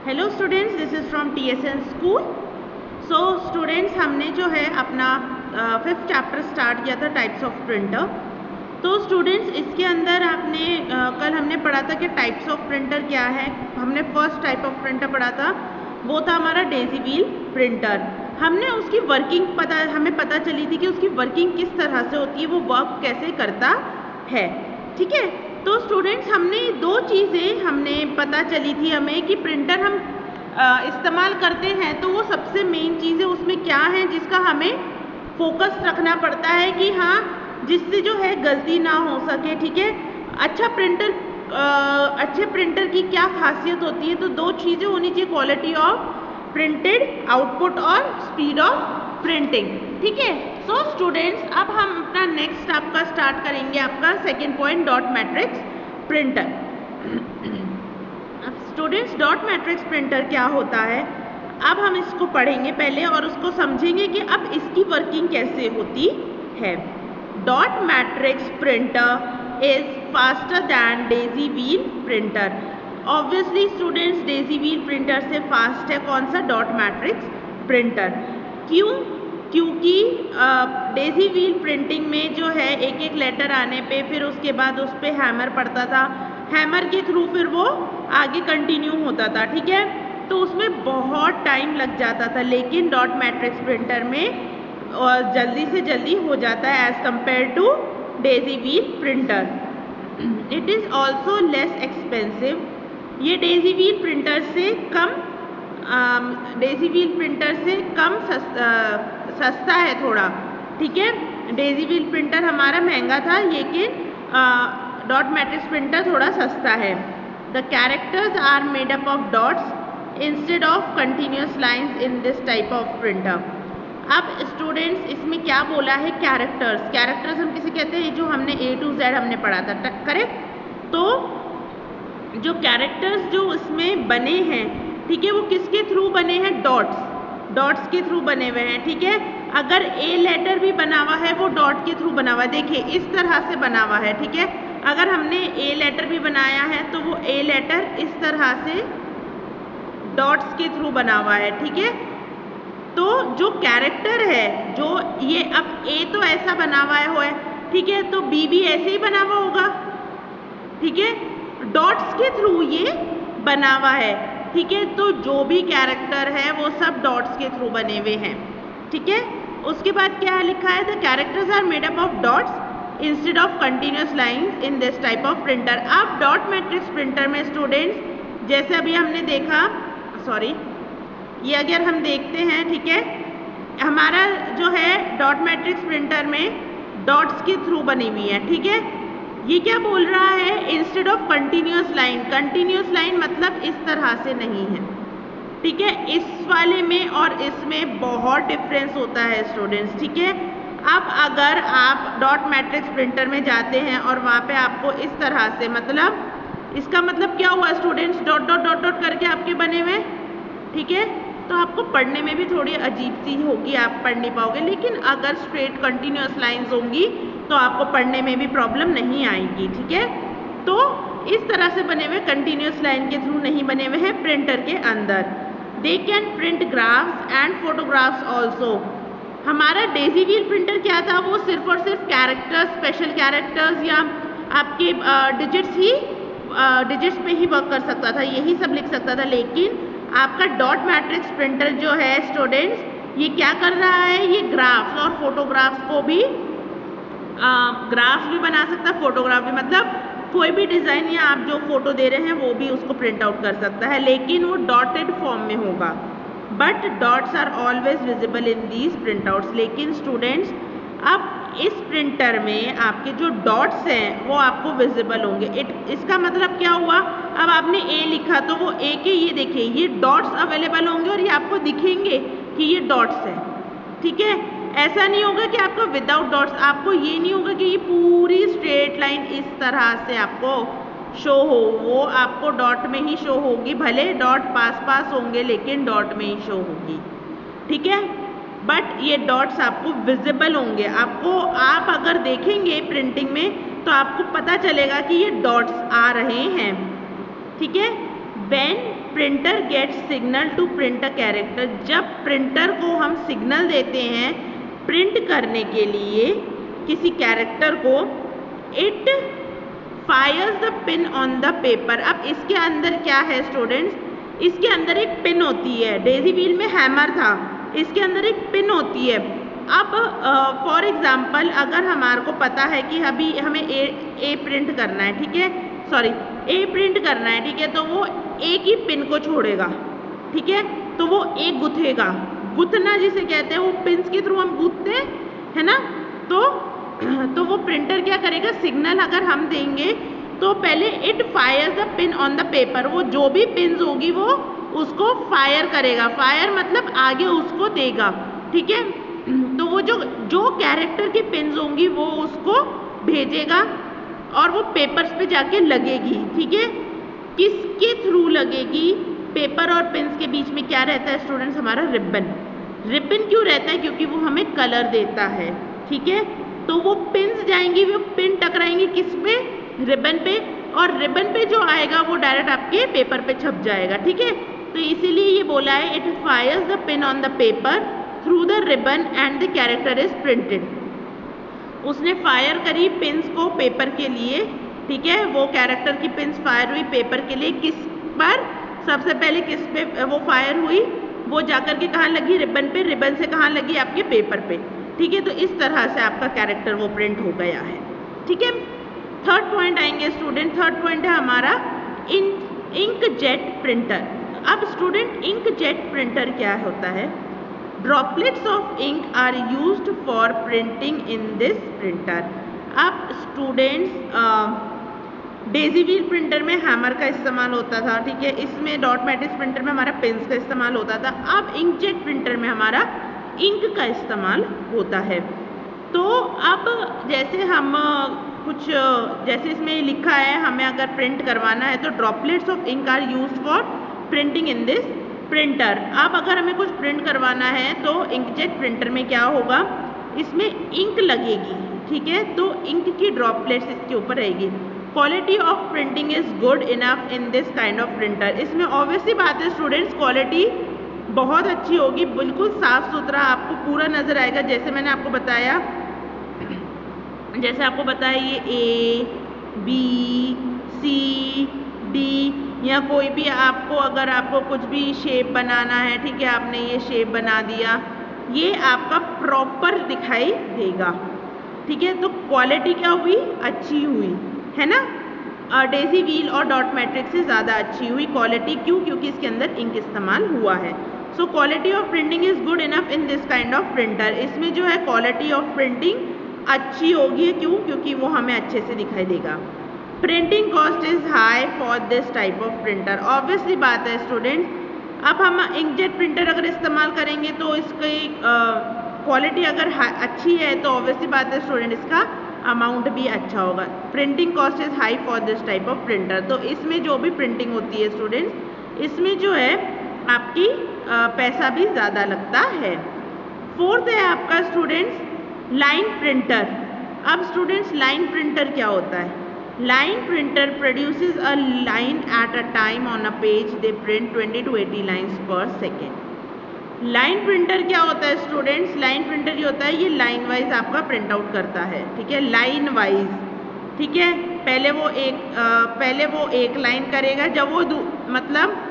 Hello students, this is from TSN school. So students, हमने जो है अपना 5th चैप्टर स्टार्ट किया था टाइप्स ऑफ प्रिंटर। तो स्टूडेंट्स, इसके अंदर आपने कल हमने पढ़ा था कि टाइप्स ऑफ प्रिंटर क्या है। हमने फर्स्ट टाइप ऑफ प्रिंटर पढ़ा था, वो था हमारा डेजी व्हील प्रिंटर। हमने उसकी वर्किंग हमें पता चली थी कि उसकी वर्किंग किस तरह से होती है, वो वर्क कैसे करता है। ठीक है, तो स्टूडेंट्स हमने दो चीज़ें हमने पता चली थी हमें कि प्रिंटर हम इस्तेमाल करते हैं तो वो सबसे मेन चीज़ है उसमें क्या है जिसका हमें फोकस रखना पड़ता है कि हाँ, जिससे जो है गलती ना हो सके। ठीक है, अच्छे प्रिंटर की क्या खासियत होती है, तो दो चीज़ें होनी चाहिए, क्वालिटी ऑफ प्रिंटेड आउटपुट और स्पीड ऑफ प्रिंटिंग। ठीक है, सो स्टूडेंट्स, अब हम अपना नेक्स्ट आपका स्टार्ट करेंगे आपका second point, dot matrix printer. Students, dot matrix printer क्या होता है, अब हम इसको पढ़ेंगे पहले और उसको समझेंगे कि अब इसकी वर्किंग कैसे होती है। Dot matrix printer is faster than Daisy wheel printer. Obviously students, daisy wheel printer से फास्ट है कौन सा, डॉट मैट्रिक्स प्रिंटर। क्यों? क्योंकि डेजी व्हील प्रिंटिंग में जो है एक एक लेटर आने पे फिर उसके बाद उस पर हैमर पड़ता था, हैमर के थ्रू फिर वो आगे कंटिन्यू होता था। ठीक है, तो उसमें बहुत टाइम लग जाता था, लेकिन डॉट मैट्रिक्स प्रिंटर में जल्दी से जल्दी हो जाता है as compare to daisy wheel printer. It is also less expensive. ये डेजी व्हील प्रिंटर से कम सस्ता है थोड़ा। ठीक है, डेजी व्हील प्रिंटर हमारा महंगा था, लेकिन डॉट मैट्रिक्स प्रिंटर थोड़ा सस्ता है। The characters are made up of dots instead of continuous lines in this type of printer. अब स्टूडेंट्स, इसमें क्या बोला है, कैरेक्टर्स हम किसे कहते हैं, जो हमने A to Z हमने पढ़ा था, करेक्ट। तो जो कैरेक्टर्स जो इसमें बने हैं, ठीक है, वो किसके थ्रू बने हैं, डॉट्स के थ्रू बने हुए हैं। ठीक है, अगर A लेटर भी बना हुआ है वो डॉट के थ्रू बना हुआ है, देखिए इस तरह से बना हुआ है। ठीक है, अगर हमने A लेटर भी बनाया है तो वो A लेटर इस तरह से डॉट्स के थ्रू बना हुआ है। ठीक है, तो जो कैरेक्टर है, जो ये अब A तो ऐसा बना हुआ है, ठीक है, तो B भी ऐसे ही बना हुआ होगा। ठीक है, डॉट्स के थ्रू ये बना हुआ है। ठीक है, तो जो भी कैरेक्टर है वो सब डॉट्स के थ्रू बने हुए हैं। ठीक है, उसके बाद क्या लिखा है, the characters are made up of dots instead of continuous lines in this type of printer. अब डॉट मैट्रिक्स प्रिंटर में स्टूडेंट्स, जैसे अभी हमने देखा, ये अगर हम देखते हैं, ठीक है, हमारा जो है डॉट मैट्रिक्स प्रिंटर में डॉट्स के थ्रू बनी हुई है। ठीक है, ये क्या बोल रहा है, इंस्टेड ऑफ कंटिन्यूस लाइन मतलब इस तरह से नहीं है। ठीक है, इस वाले में और इसमें बहुत डिफरेंस होता है स्टूडेंट्स। ठीक है, अब अगर आप डॉट मैट्रिक्स प्रिंटर में जाते हैं और वहाँ पे आपको इस तरह से, मतलब इसका मतलब क्या हुआ students, dot dot dot dot करके आपके बने हुए। ठीक है, तो आपको पढ़ने में भी थोड़ी अजीब सी होगी, आप पढ़ नहीं पाओगे, लेकिन अगर स्ट्रेट कंटिन्यूस लाइंस होंगी तो आपको पढ़ने में भी प्रॉब्लम नहीं आएगी। ठीक है, तो इस तरह से बने हुए कंटिन्यूस लाइन के थ्रू नहीं बने हुए हैं प्रिंटर के अंदर। They can print graphs and photographs also. हमारा डेजी व्हील प्रिंटर क्या था, वो सिर्फ और सिर्फ कैरेक्टर्स, स्पेशल कैरेक्टर्स या आपके डिजिट्स पे ही वर्क कर सकता था, यही सब लिख सकता था। लेकिन आपका डॉट मैट्रिक्स प्रिंटर जो है स्टूडेंट्स, ये क्या कर रहा है, ये ग्राफ्स और फोटोग्राफ्स को भी, ग्राफ्स भी बना सकता है, फोटोग्राफ भी, मतलब कोई भी डिज़ाइन या आप जो फोटो दे रहे हैं वो भी उसको प्रिंट आउट कर सकता है, लेकिन वो डॉटेड फॉर्म में होगा। But dots are always visible in these print outs. लेकिन स्टूडेंट्स, अब इस प्रिंटर में आपके जो डॉट्स हैं वो आपको विजिबल होंगे। इसका मतलब क्या हुआ, अब आपने A लिखा तो वो A के, ये देखिए, ये डॉट्स अवेलेबल होंगे और ये आपको दिखेंगे कि ये डॉट्स हैं। ठीक है, ऐसा नहीं होगा कि आपको विदाउट डॉट्स, आपको ये नहीं होगा कि ये पूरी स्ट्रेट लाइन इस तरह से आपको शो हो, वो आपको डॉट में ही शो होगी, भले डॉट पास होंगे लेकिन डॉट में ही शो होगी। ठीक है, बट ये डॉट्स आपको विजिबल होंगे। आप अगर देखेंगे प्रिंटिंग में तो आपको पता चलेगा कि ये डॉट्स आ रहे हैं। ठीक है, when printer gets signal to print a character, जब प्रिंटर को हम सिग्नल देते हैं प्रिंट करने के लिए किसी कैरेक्टर को, it fires the pin on the paper. अब इसके अंदर क्या है स्टूडेंट्स, इसके अंदर एक पिन होती है, डेजी व्हील में हैमर था, इसके अंदर एक पिन होती है। अब फॉर एग्जांपल अगर हमारे को पता है कि अभी हमें ए प्रिंट करना है, ठीक है, सॉरी ए प्रिंट करना है, ठीक है, तो वो एक ही पिन को छोड़ेगा, ठीक है, तो वो एक गुथेगा, गुथना जिसे कहते हैं, वो पिन्स के थ्रू हम गुथते हैं ना, तो वो प्रिंटर क्या करेगा, सिग्नल अगर हम देंगे तो पहले it fire the pin on the paper, वो जो भी पिन्स होगी वो उसको फायर करेगा, फायर मतलब आगे उसको देगा, ठीक है, तो वो जो कैरेक्टर की पिन्स होंगी वो उसको भेजेगा और वो पेपर्स पे जाके लगेगी, ठीक है। किसके थ्रू लगेगी, पेपर और पिन्स के बीच में क्या रहता है स्टूडेंट्स, हमारा रिबन। रिबन क्यों रहता है, क्योंकि वो हमें कलर देता है, ठीक है, तो वो पिन्स जाएंगी, वो पिन टकराएंगी किस पे, रिबन पे, और रिबन पे जो आएगा वो डायरेक्ट आपके पेपर पे छप जाएगा, ठीक है, तो इसीलिए ये बोला है it fires the pin on the paper through the ribbon and the character is printed. उसने फायर करी पिन्स को पेपर के लिए, ठीक है, वो कैरेक्टर की पिन्स फायर हुई पेपर के लिए, किस पर, सबसे पहले किस पे वो फायर हुई, वो जाकर के कहाँ लगी, रिबन पे, रिबन से कहाँ लगी, आपके पेपर पे, ठीक है, तो इस तरह से आपका कैरेक्टर वो प्रिंट हो गया है, ठीक है। थर्ड पॉइंट आएंगे स्टूडेंट, थर्ड पॉइंट है हमारा इंक जेट प्रिंटर। अब स्टूडेंट इंक जेट प्रिंटर क्या होता है, droplets of ink are used for printing in this printer. अब स्टूडेंट्स डेजी व्हील प्रिंटर में हैमर का इस्तेमाल होता था, ठीक है, इसमें डॉट मैट्रिक्स प्रिंटर में हमारा पेन्स का इस्तेमाल होता था, अब इंकजेट प्रिंटर में हमारा इंक का इस्तेमाल होता है। तो अब जैसे हम कुछ, जैसे इसमें लिखा है हमें अगर प्रिंट करवाना है तो droplets of ink are used for printing in this printer. अब अगर हमें कुछ प्रिंट करवाना है तो इंकजेट प्रिंटर में क्या होगा, इसमें इंक लगेगी, ठीक है, तो इंक की ड्रॉपलेट्स इसके ऊपर रहेगी। Quality of printing is good enough in this kind of printer. इसमें ऑब्वियसली बात है स्टूडेंट्स, क्वालिटी बहुत अच्छी होगी, बिल्कुल साफ सुथरा आपको पूरा नजर आएगा। जैसे मैंने आपको बताया, जैसे आपको बताया ये ए बी सी डी या कोई भी आपको, अगर आपको कुछ भी शेप बनाना है, ठीक है, आपने ये शेप बना दिया, ये आपका प्रॉपर दिखाई देगा, ठीक है, तो क्वालिटी क्या हुई, अच्छी हुई है ना, डेजी व्हील और डॉट मैट्रिक्स से ज़्यादा अच्छी हुई क्वालिटी, क्यों, क्योंकि इसके अंदर इंक इस्तेमाल हुआ है। So quality of printing is good enough in this kind of printer. इसमें जो है क्वालिटी ऑफ प्रिंटिंग अच्छी होगी, क्यों, क्योंकि वो हमें अच्छे से दिखाई देगा। Printing cost is high for this type of printer. Obviously बात है स्टूडेंट, अब हम इंकजेट प्रिंटर अगर इस्तेमाल करेंगे तो इसकी क्वालिटी अगर अच्छी है तो ऑब्वियसली बात है स्टूडेंट, इसका अमाउंट भी अच्छा होगा। Printing cost is high for this type of printer. तो इसमें जो भी प्रिंटिंग होती है स्टूडेंट्स, इसमें जो है आपकी पैसा भी ज़्यादा लगता है। फोर्थ है आपका स्टूडेंट्स लाइन प्रिंटर। अब स्टूडेंट्स लाइन प्रिंटर क्या होता है, line printer produces a line at a time on a page, they print 20 to 80 lines पर सेकेंड। लाइन प्रिंटर क्या होता है स्टूडेंट्स, लाइन प्रिंटर ये होता है, ये लाइन वाइज आपका प्रिंट आउट करता है, ठीक है, लाइन वाइज, ठीक है, पहले वो एक लाइन करेगा, जब वो मतलब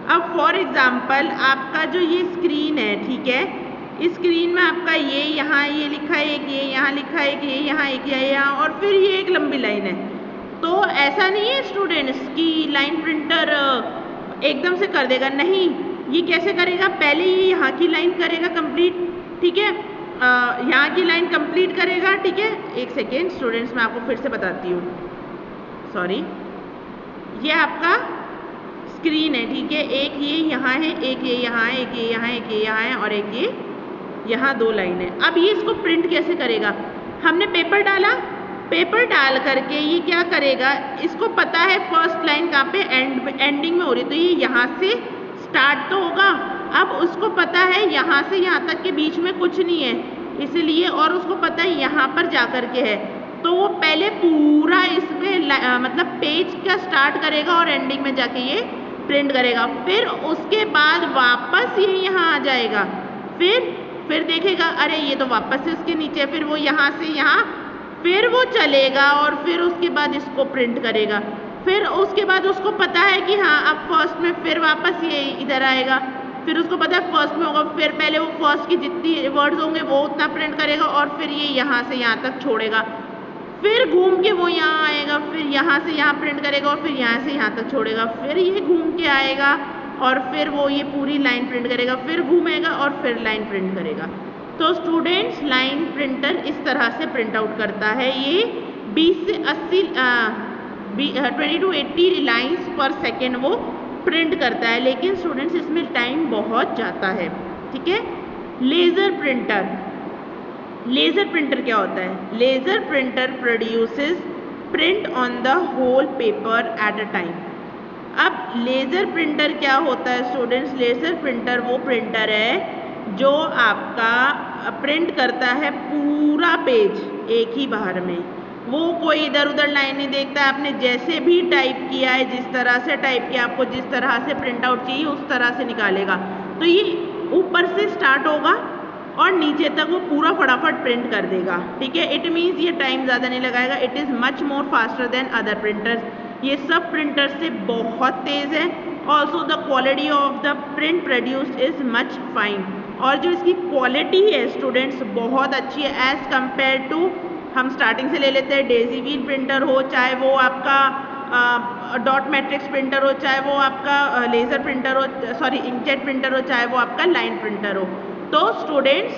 अब फॉर एग्जांपल आपका जो ये स्क्रीन है, ठीक है, इस स्क्रीन में आपका ये यहाँ ये लिखा है, एक ये यहाँ लिखा है, एक ये यहाँ, एक ये यहाँ, और फिर ये एक लंबी लाइन है। तो ऐसा नहीं है स्टूडेंट्स कि लाइन प्रिंटर एकदम से कर देगा, नहीं, ये कैसे करेगा, पहले ये यहाँ की लाइन करेगा कंप्लीट, ठीक है, यहाँ की लाइन कंप्लीट करेगा, ठीक है, एक सेकेंड स्टूडेंट्स मैं आपको फिर से बताती हूँ, सॉरी, ये आपका स्क्रीन है, ठीक है, एक ये यहाँ है, एक ये यहाँ है, एक ये यहाँ है, एक ये यहाँ है, और एक ये यहाँ दो लाइन है। अब ये इसको प्रिंट कैसे करेगा, हमने पेपर डाला, पेपर डाल करके ये क्या करेगा, इसको पता है फर्स्ट लाइन कहाँ पे एंडिंग में हो रही, तो ये यहाँ से स्टार्ट तो होगा, अब उसको पता है यहाँ से यहाँ तक के बीच में कुछ नहीं है, इसलिए, और उसको पता है यहाँ पर जा कर के है, तो वो पहले पूरा इसमें मतलब पेज का स्टार्ट करेगा और एंडिंग में जाके ये प्रिंट करेगा, फिर उसके बाद वापस ये यहाँ आ जाएगा, फिर देखेगा अरे ये तो वापस से इसके नीचे, फिर वो यहाँ से यहाँ, फिर वो चलेगा और फिर उसके बाद इसको प्रिंट करेगा। फिर उसके बाद उसको पता है कि हाँ अब फर्स्ट में, फिर वापस ये इधर आएगा, फिर उसको पता है फर्स्ट में होगा, फिर पहले वो फर्स्ट की जितनी वर्ड्स होंगे वो उतना प्रिंट करेगा और फिर ये यहाँ से यहाँ तक छोड़ेगा, फिर घूम के वो यहाँ आएगा, फिर यहाँ से यहाँ प्रिंट करेगा और फिर यहाँ से यहाँ तक छोड़ेगा, फिर ये घूम के आएगा और फिर वो ये पूरी लाइन प्रिंट करेगा, फिर घूमेगा और फिर लाइन प्रिंट करेगा। तो स्टूडेंट्स लाइन प्रिंटर इस तरह से प्रिंट आउट करता है। ये 20 से 80 20 to 80 लाइन्स पर सेकेंड वो प्रिंट करता है, लेकिन स्टूडेंट्स इसमें टाइम बहुत जाता है। ठीक है। लेज़र प्रिंटर क्या होता है? Laser printer produces print on the whole paper at a time. अब लेज़र प्रिंटर क्या होता है स्टूडेंट्स? लेज़र प्रिंटर वो प्रिंटर है जो आपका प्रिंट करता है पूरा पेज एक ही बार में। वो कोई इधर उधर लाइन नहीं देखता है, आपने जैसे भी टाइप किया है, जिस तरह से टाइप किया, आपको जिस तरह से प्रिंट आउट चाहिए उस तरह से निकालेगा। तो ये ऊपर से स्टार्ट होगा और नीचे तक वो पूरा फटाफट प्रिंट कर देगा। ठीक है। इट मीन्स ये टाइम ज़्यादा नहीं लगाएगा। It is much more faster than other printers. ये सब प्रिंटर से बहुत तेज़ है। Also the quality of the print produced is much fine. और जो इसकी क्वालिटी है स्टूडेंट्स बहुत अच्छी है एज़ कम्पेयर टू, हम स्टार्टिंग से ले लेते हैं, डेजी व्हील प्रिंटर हो, चाहे वो आपका डॉट मैट्रिक्स प्रिंटर हो, चाहे वो आपका लेज़र प्रिंटर हो, सॉरी इंकजेट प्रिंटर हो, चाहे वो आपका लाइन प्रिंटर हो। तो स्टूडेंट्स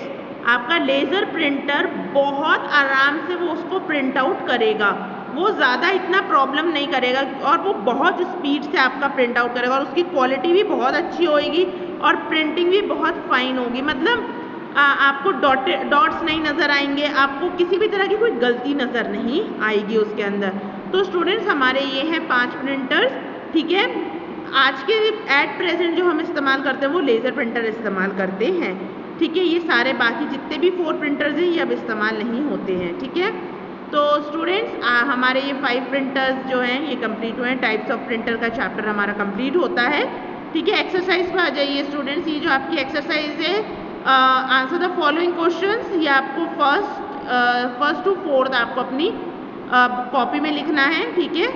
आपका लेज़र प्रिंटर बहुत आराम से वो उसको प्रिंट आउट करेगा, वो ज़्यादा इतना प्रॉब्लम नहीं करेगा और वो बहुत स्पीड से आपका प्रिंट आउट करेगा और उसकी क्वालिटी भी बहुत अच्छी होएगी और प्रिंटिंग भी बहुत फाइन होगी। मतलब आपको डॉट्स नहीं नज़र आएंगे, आपको किसी भी तरह की कोई गलती नज़र नहीं आएगी उसके अंदर। तो स्टूडेंट्स हमारे ये हैं 5 प्रिंटर्स। ठीक है। आज के एट प्रेजेंट जो हम इस्तेमाल करते हैं वो लेज़र प्रिंटर इस्तेमाल करते हैं। ठीक है। ये सारे बाकी जितने भी 4 प्रिंटर्स हैं ये अब इस्तेमाल नहीं होते हैं। ठीक है। तो स्टूडेंट्स हमारे ये 5 प्रिंटर्स जो हैं ये कंप्लीट हुए हैं। टाइप्स ऑफ प्रिंटर का चैप्टर हमारा कंप्लीट होता है। ठीक है। एक्सरसाइज पर आ जाइए स्टूडेंट्स। ये जो आपकी एक्सरसाइज है, आंसर द फॉलोइंग क्वेश्चंस, ये आपको फर्स्ट टू फोर्थ आपको अपनी कॉपी में लिखना है। ठीक है।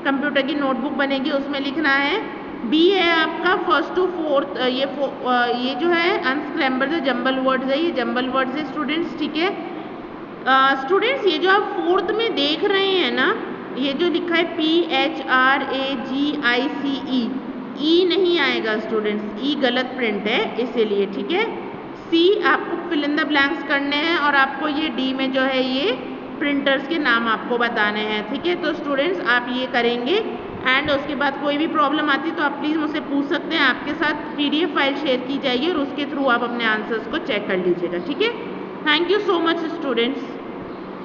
कंप्यूटर की नोटबुक बनेगी उसमें लिखना है। बी है आपका फर्स्ट टू फोर्थ, ये जो है अनस्क्रैम्बल द जंबल वर्ड्स है, ये जंबल वर्ड्स है स्टूडेंट्स। ठीक है। स्टूडेंट्स ये जो आप फोर्थ में देख रहे हैं ना, ये जो लिखा है PHRAGICE, ई नहीं आएगा स्टूडेंट्स, ई गलत प्रिंट है इसीलिए। ठीक है। सी आपको फिल इन द ब्लैंक्स करने हैं और आपको ये डी में जो है ये प्रिंटर्स के नाम आपको बताने हैं। ठीक है। तो स्टूडेंट्स आप ये करेंगे एंड उसके बाद कोई भी प्रॉब्लम आती है तो आप प्लीज़ मुझसे पूछ सकते हैं। आपके साथ PDF फाइल शेयर की जाएगी और उसके थ्रू आप अपने आंसर्स को चेक कर लीजिएगा। ठीक है। Thank you so much students.